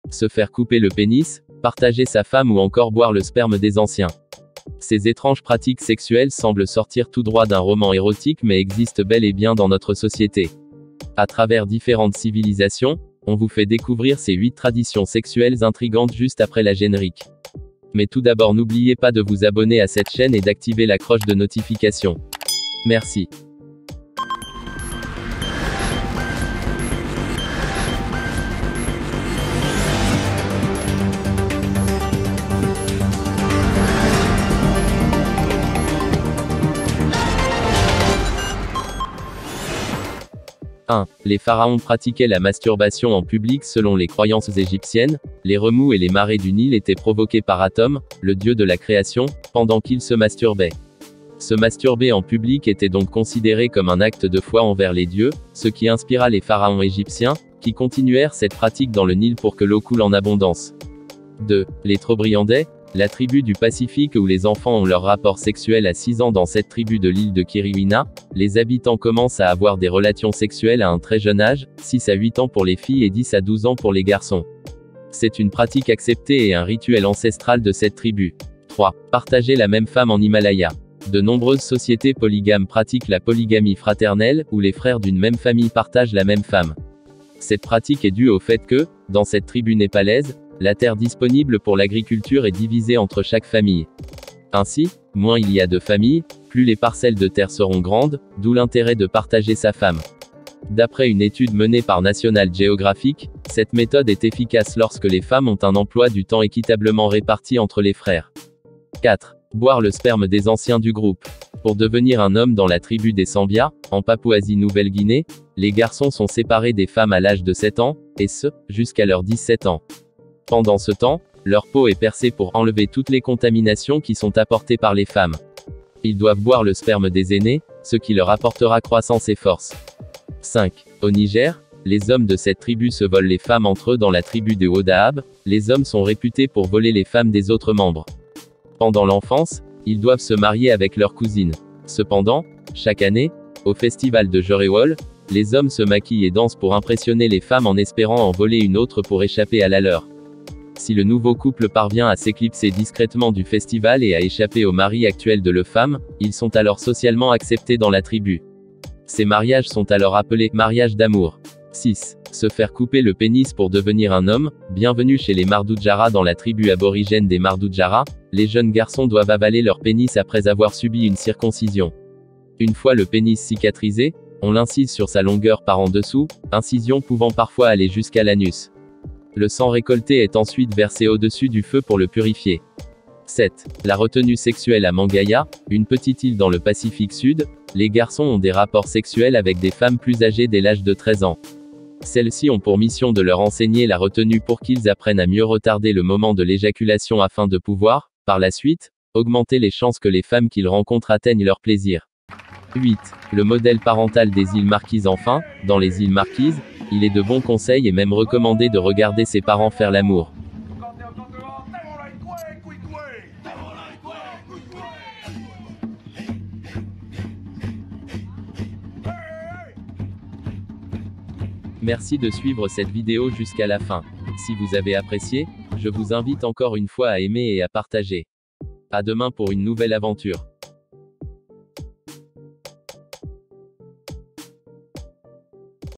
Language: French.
Se faire couper le pénis, partager sa femme ou encore boire le sperme des anciens. Ces étranges pratiques sexuelles semblent sortir tout droit d'un roman érotique mais existent bel et bien dans notre société. À travers différentes civilisations, on vous fait découvrir ces 8 traditions sexuelles intrigantes juste après la générique. Mais tout d'abord n'oubliez pas de vous abonner à cette chaîne et d'activer la cloche de notification. Merci. Les pharaons pratiquaient la masturbation en public selon les croyances égyptiennes. Les remous et les marées du Nil étaient provoqués par Atom, le dieu de la création, pendant qu'ils se masturbaient. Se masturber en public était donc considéré comme un acte de foi envers les dieux, ce qui inspira les pharaons égyptiens, qui continuèrent cette pratique dans le Nil pour que l'eau coule en abondance. 2. Les Trobriandais, la tribu du Pacifique où les enfants ont leur rapport sexuel à 6 ans. Dans cette tribu de l'île de Kiriwina, les habitants commencent à avoir des relations sexuelles à un très jeune âge, 6 à 8 ans pour les filles et 10 à 12 ans pour les garçons. C'est une pratique acceptée et un rituel ancestral de cette tribu. 3. Partager la même femme en Himalaya. De nombreuses sociétés polygames pratiquent la polygamie fraternelle, où les frères d'une même famille partagent la même femme. Cette pratique est due au fait que, dans cette tribu népalaise, la terre disponible pour l'agriculture est divisée entre chaque famille. Ainsi, moins il y a de familles, plus les parcelles de terre seront grandes, d'où l'intérêt de partager sa femme. D'après une étude menée par National Geographic, cette méthode est efficace lorsque les femmes ont un emploi du temps équitablement réparti entre les frères. 4. Boire le sperme des anciens du groupe. Pour devenir un homme dans la tribu des Sambia, en Papouasie-Nouvelle-Guinée, les garçons sont séparés des femmes à l'âge de 7 ans, et ce, jusqu'à leurs 17 ans. Pendant ce temps, leur peau est percée pour enlever toutes les contaminations qui sont apportées par les femmes. Ils doivent boire le sperme des aînés, ce qui leur apportera croissance et force. 5. Au Niger, les hommes de cette tribu se volent les femmes entre eux. Dans la tribu des Wodaab, les hommes sont réputés pour voler les femmes des autres membres. Pendant l'enfance, ils doivent se marier avec leurs cousines. Cependant, chaque année, au festival de Jorewol, les hommes se maquillent et dansent pour impressionner les femmes en espérant en voler une autre pour échapper à la leur. Si le nouveau couple parvient à s'éclipser discrètement du festival et à échapper au mari actuel de leur femme, ils sont alors socialement acceptés dans la tribu. Ces mariages sont alors appelés mariages d'amour. 6. Se faire couper le pénis pour devenir un homme. Bienvenue chez les Mardudjara. Dans la tribu aborigène des Mardudjara, les jeunes garçons doivent avaler leur pénis après avoir subi une circoncision. Une fois le pénis cicatrisé, on l'incise sur sa longueur par en dessous, incision pouvant parfois aller jusqu'à l'anus. Le sang récolté est ensuite versé au-dessus du feu pour le purifier. 7. La retenue sexuelle à Mangaya, une petite île dans le Pacifique Sud, les garçons ont des rapports sexuels avec des femmes plus âgées dès l'âge de 13 ans. Celles-ci ont pour mission de leur enseigner la retenue pour qu'ils apprennent à mieux retarder le moment de l'éjaculation afin de pouvoir, par la suite, augmenter les chances que les femmes qu'ils rencontrent atteignent leur plaisir. 8. Le modèle parental des îles Marquises. Enfin, dans les îles Marquises, il est de bons conseils et même recommandé de regarder ses parents faire l'amour. Merci de suivre cette vidéo jusqu'à la fin. Si vous avez apprécié, je vous invite encore une fois à aimer et à partager. À demain pour une nouvelle aventure.